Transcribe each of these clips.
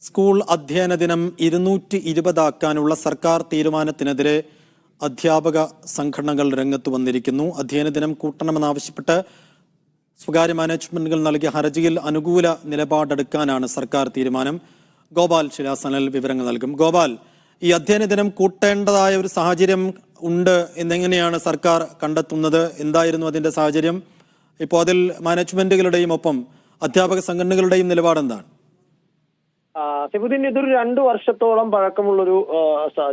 School അധ്യയന ദിനം 220 ആക്കാനുള്ള സർക്കാർ തീരുമാനത്തിനെതിരെ അധ്യാപക സംഘടനകൾ രംഗത്ത് വന്നിരിക്കുന്നു. അധ്യയന ദിനം കൂട്ടണമെന്നാവശ്യപ്പെട്ട് സ്വകാര്യ മാനേജ്മെന്റുകൾ നൽകിയ ഹർജിയിൽ അനുകൂല നിലപാടെടുക്കാനാണ് സർക്കാർ തീരുമാനം. ഗോപാൽ ശിലാസനൽ വിവരങ്ങൾ നൽകും. ഗോപാൽ, ഈ അധ്യയന ദിനം കൂട്ടേണ്ടതായ ഒരു സാഹചര്യം ഉണ്ട് എന്നെങ്ങനെയാണ് സർക്കാർ കണ്ടെത്തുന്നത്? എന്തായിരുന്നു അതിന്റെ സാഹചര്യം? ഇപ്പോൾ അതിൽ മാനേജ്മെന്റുകളുടെയും ഒപ്പം അധ്യാപക സംഘടനകളുടെയും നിലപാടെന്താണ്? സെബുദ്ദീൻ, ഇതൊരു 2 വർഷത്തോളം പഴക്കമുള്ളൊരു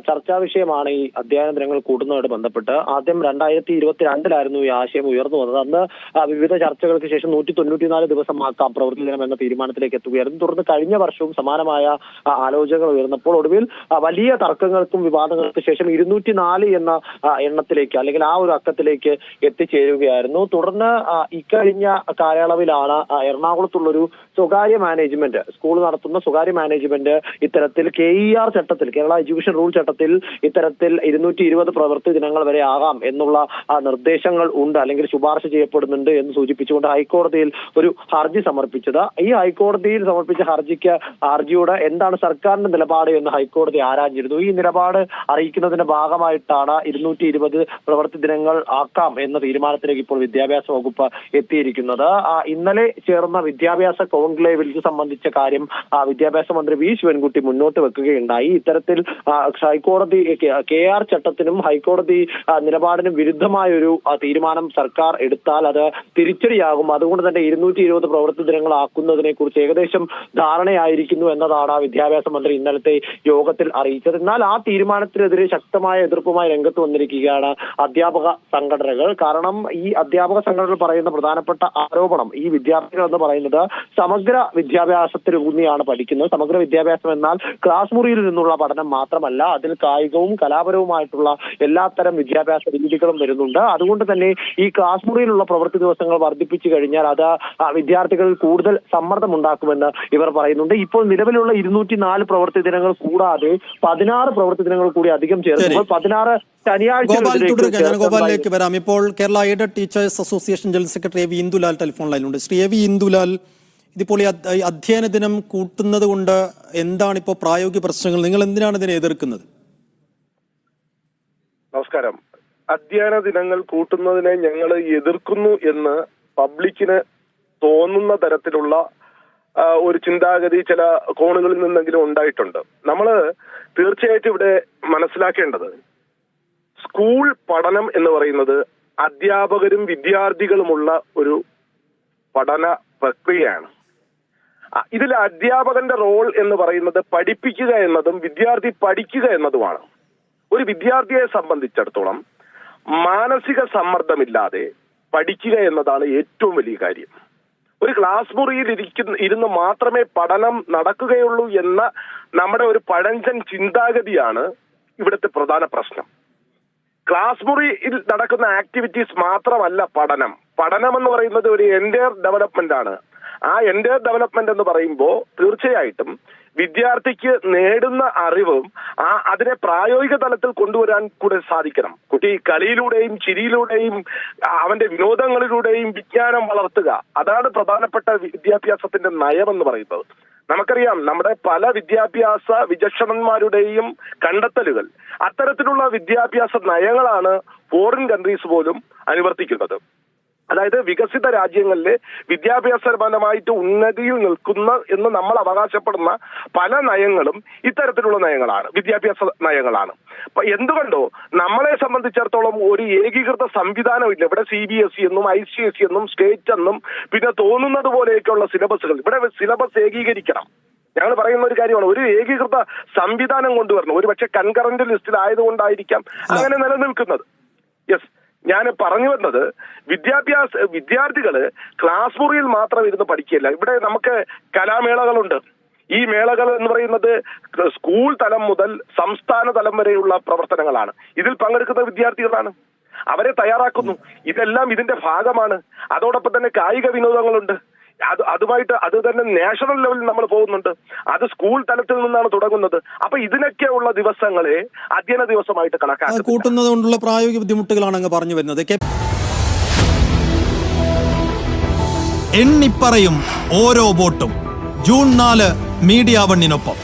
ചർച്ചാ വിഷയമാണ് ഈ അധ്യയന ദിനങ്ങൾ കൂട്ടുന്നതുമായിട്ട് ബന്ധപ്പെട്ട്. ആദ്യം 2022 ഈ ആശയം ഉയർന്നു വന്നത്. അന്ന് വിവിധ ചർച്ചകൾക്ക് ശേഷം 194 ദിവസമാക്കാം പ്രവൃത്തി ദിനം എന്ന തീരുമാനത്തിലേക്ക് എത്തുകയായിരുന്നു. തുടർന്ന് കഴിഞ്ഞ വർഷവും സമാനമായ ആലോചനകൾ ഉയർന്നപ്പോൾ ഒടുവിൽ വലിയ തർക്കങ്ങൾക്കും വിവാദങ്ങൾക്കും ശേഷം 204 എന്ന എണ്ണത്തിലേക്ക് അല്ലെങ്കിൽ ആ ഒരു അക്കത്തിലേക്ക് എത്തിച്ചേരുകയായിരുന്നു. തുടർന്ന് ഇക്കഴിഞ്ഞ കാലയളവിലാണ് എറണാകുളത്തുള്ളൊരു സ്വകാര്യ മാനേജ്മെന്റ്, സ്കൂൾ നടത്തുന്ന സ്വകാര്യ മാനേജ്മെന്റ് ഇത്തരത്തിൽ KER ചട്ടത്തിൽ, കേരള എഡ്യൂക്കേഷൻ റൂൾ ചട്ടത്തിൽ ഇത്തരത്തിൽ 220 പ്രവൃത്തി ദിനങ്ങൾ വരെ ആകാം എന്നുള്ള നിർദ്ദേശങ്ങൾ ഉണ്ട്, അല്ലെങ്കിൽ ശുപാർശ ചെയ്യപ്പെടുന്നുണ്ട് എന്ന് സൂചിപ്പിച്ചുകൊണ്ട് ഹൈക്കോടതിയിൽ ഒരു ഹർജി സമർപ്പിച്ചത്. ഈ ഹൈക്കോടതിയിൽ സമർപ്പിച്ച ഹർജിയുടെ എന്താണ് സർക്കാരിന്റെ നിലപാട് എന്ന് ഹൈക്കോടതി ആരാഞ്ഞിരുന്നു. ഈ നിലപാട് അറിയിക്കുന്നതിന്റെ ഭാഗമായിട്ടാണ് 220 പ്രവൃത്തി ദിനങ്ങൾ ആക്കാം എന്ന തീരുമാനത്തിലേക്ക് ഇപ്പോൾ വിദ്യാഭ്യാസ വകുപ്പ് എത്തിയിരിക്കുന്നത്. ഇന്നലെ ചേർന്ന വിദ്യാഭ്യാസ കോൺക്ലേവിൽ ഇത് സംബന്ധിച്ച കാര്യം വിദ്യാഭ്യാസ മന്ത്രി വി ശിവൻകുട്ടി മുന്നോട്ട് വെക്കുകയുണ്ടായി. ഇത്തരത്തിൽ ഹൈക്കോടതി KER ചട്ടത്തിനും ഹൈക്കോടതി നിലപാടിനും വിരുദ്ധമായ ഒരു തീരുമാനം സർക്കാർ എടുത്താൽ അത് തിരിച്ചടിയാകും. അതുകൊണ്ട് തന്നെ 220 പ്രവൃത്തി ദിനങ്ങൾ ആക്കുന്നതിനെ കുറിച്ച് ഏകദേശം ധാരണയായിരിക്കുന്നു എന്നതാണ് വിദ്യാഭ്യാസ മന്ത്രി ഇന്നലത്തെ യോഗത്തിൽ അറിയിച്ചത്. എന്നാൽ ആ തീരുമാനത്തിനെതിരെ ശക്തമായ എതിർപ്പുമായി രംഗത്ത് വന്നിരിക്കുകയാണ് അധ്യാപക സംഘടനകൾ. കാരണം ഈ അധ്യാപക സംഘടനകൾ പറയുന്ന പ്രധാനപ്പെട്ട ആരോപണം, ഈ വിദ്യാർത്ഥികൾ എന്ന് പറയുന്നത് സമഗ്ര വിദ്യാഭ്യാസത്തിലൂന്നിയാണ് പഠിക്കുന്നത്. സമഗ്ര വിദ്യാഭ്യാസം എന്നാൽ ക്ലാസ് മുറിയിൽ നിന്നുള്ള പഠനം മാത്രമല്ല, അതിൽ കായികവും കലാപരവുമായിട്ടുള്ള എല്ലാത്തരം വിദ്യാഭ്യാസ രീതികളും വരുന്നുണ്ട്. അതുകൊണ്ട് തന്നെ ഈ ക്ലാസ് മുറിയിലുള്ള പ്രവൃത്തി ദിവസങ്ങൾ വർദ്ധിപ്പിച്ചു കഴിഞ്ഞാൽ അത് വിദ്യാർത്ഥികളിൽ കൂടുതൽ സമ്മർദ്ദം ഉണ്ടാക്കുമെന്ന് ഇവർ പറയുന്നുണ്ട്. ഇപ്പോൾ നിലവിലുള്ള 204 പ്രവൃത്തി ദിനങ്ങൾ കൂടാതെ 16 പ്രവൃത്തി ദിനങ്ങൾ കൂടി അധികം ചേർക്കുമ്പോൾ 16 ഗോപാലിലേക്ക് വരാം. ഇപ്പോൾ Kerala aided teachers association general secretary A V Indulal telephone ലൈനിലുണ്ട്. ശ്രീ എ വി ഇന്ദുലാൽ, ഇതിപ്പോൾ ഈ അധ്യയന ദിനം കൂട്ടുന്നത് കൊണ്ട് എന്താണ് ഇപ്പോൾ പ്രായോഗിക പ്രശ്നങ്ങൾ? നിങ്ങൾ എന്തിനാണ് ഇതിനെ എതിർക്കുന്നത്? നമസ്കാരം. അധ്യയന ദിനങ്ങൾ കൂട്ടുന്നതിനെ ഞങ്ങൾ എതിർക്കുന്നു എന്ന് പബ്ലിക്കിന് തോന്നുന്ന തരത്തിലുള്ള ഒരു ചിന്താഗതി ചില കോണുകളിൽ നിന്നെങ്കിലും ഉണ്ടായിട്ടുണ്ട്. നമ്മൾ തീർച്ചയായിട്ടും ഇവിടെ മനസ്സിലാക്കേണ്ടത്, സ്കൂൾ പഠനം എന്ന് പറയുന്നത് അധ്യാപകരും വിദ്യാർത്ഥികളുമുള്ള ഒരു പഠന പ്രക്രിയയാണ്. ഇതിൽ അധ്യാപകന്റെ റോൾ എന്ന് പറയുന്നത് പഠിപ്പിക്കുക എന്നതും വിദ്യാർത്ഥി പഠിക്കുക എന്നതുമാണ്. ഒരു വിദ്യാർത്ഥിയെ സംബന്ധിച്ചിടത്തോളം മാനസിക സമ്മർദ്ദമില്ലാതെ പഠിക്കുക എന്നതാണ് ഏറ്റവും വലിയ കാര്യം. ഒരു ക്ലാസ് മുറിയിൽ ഇരുന്ന് മാത്രമേ പഠനം നടക്കുകയുള്ളൂ എന്ന നമ്മുടെ ഒരു പഴഞ്ചൻ ചിന്താഗതിയാണ് ഇവിടുത്തെ പ്രധാന പ്രശ്നം. ക്ലാസ് മുറിയിൽ നടക്കുന്ന ആക്ടിവിറ്റീസ് മാത്രമല്ല പഠനം. പഠനം എന്ന് പറയുന്നത് ഒരു എൻറ്റയർ ഡെവലപ്മെന്റ് ആണ്. ആ എൻറ്റയർ ഡെവലപ്മെന്റ് എന്ന് പറയുമ്പോൾ തീർച്ചയായിട്ടും വിദ്യാർത്ഥിക്ക് നേടുന്ന അറിവും അതിനെ പ്രായോഗിക തലത്തിൽ കൊണ്ടുവരാൻ കൂടെ സാധിക്കണം. കുട്ടി കളിയിലൂടെയും ചിരിയിലൂടെയും അവന്റെ വിനോദങ്ങളിലൂടെയും വിജ്ഞാനം വളർത്തുക, അതാണ് പ്രധാനപ്പെട്ട വിദ്യാഭ്യാസത്തിന്റെ നയമെന്ന് പറയുന്നത്. നമുക്കറിയാം, നമ്മുടെ പല വിദ്യാഭ്യാസ വിചക്ഷണന്മാരുടെയും കണ്ടെത്തലുകൾ അത്തരത്തിലുള്ള വിദ്യാഭ്യാസ നയങ്ങളാണ് ഫോറിൻ കൺട്രീസ് പോലും അനുവർത്തിക്കുന്നത്. അതായത് വികസിത രാജ്യങ്ങളിലെ വിദ്യാഭ്യാസപരമായിട്ട് ഉന്നതിയിൽ നിൽക്കുന്ന എന്ന് നമ്മൾ അവകാശപ്പെടുന്ന പല നയങ്ങളും ഇത്തരത്തിലുള്ള നയങ്ങളാണ്, വിദ്യാഭ്യാസ നയങ്ങളാണ്. അപ്പൊ എന്തുകൊണ്ടോ നമ്മളെ സംബന്ധിച്ചിടത്തോളം ഒരു ഏകീകൃത സംവിധാനമില്ല. ഇവിടെ CBSE എന്നും ICSE എന്നും സ്റ്റേറ്റ് എന്നും പിന്നെ തോന്നുന്നത് പോലെയൊക്കെയുള്ള സിലബസുകൾ. ഇവിടെ സിലബസ് ഏകീകരിക്കണം. ഞങ്ങൾ പറയുന്ന ഒരു കാര്യമാണ്, ഒരു ഏകീകൃത സംവിധാനം കൊണ്ടുവരണം. ഒരു പക്ഷെ കൺകറന്റ് ലിസ്റ്റിൽ ആയതുകൊണ്ടായിരിക്കാം അങ്ങനെ നിലനിൽക്കുന്നത്. യെസ്, ഞാൻ പറഞ്ഞു വന്നത്, വിദ്യാർത്ഥികള് ക്ലാസ് മുറിയിൽ മാത്രം ഇരുന്ന് പഠിക്കുകയല്ല. ഇവിടെ നമുക്ക് കലാമേളകളുണ്ട്. ഈ മേളകൾ എന്ന് പറയുന്നത് സ്കൂൾ തലം മുതൽ സംസ്ഥാന തലം വരെയുള്ള പ്രവർത്തനങ്ങളാണ്. ഇതിൽ പങ്കെടുക്കുന്ന വിദ്യാർത്ഥികളാണ്, അവരെ തയ്യാറാക്കുന്നു. ഇതെല്ലാം ഇതിന്റെ ഭാഗമാണ്. അതോടൊപ്പം തന്നെ കായിക വിനോദങ്ങളുണ്ട്. അതുമായിട്ട് അത് തന്നെ നാഷണൽ ലെവലിൽ നമ്മൾ പോകുന്നുണ്ട്. അത് സ്കൂൾ തലത്തിൽ നിന്നാണ് തുടങ്ങുന്നത്. അപ്പൊ ഇതിനൊക്കെയുള്ള ദിവസങ്ങളെ അധ്യയന ദിവസമായിട്ട് കണക്കാക്കുക. കൂട്ടുന്നത് കൊണ്ടുള്ള പ്രായോഗിക ബുദ്ധിമുട്ടുകളാണ് അങ്ങ് പറഞ്ഞു വരുന്നത്. എണ്ണിപ്പറയും ഓരോ വോട്ടും ജൂൺ 4 മീഡിയ വണ്ണിനൊപ്പം.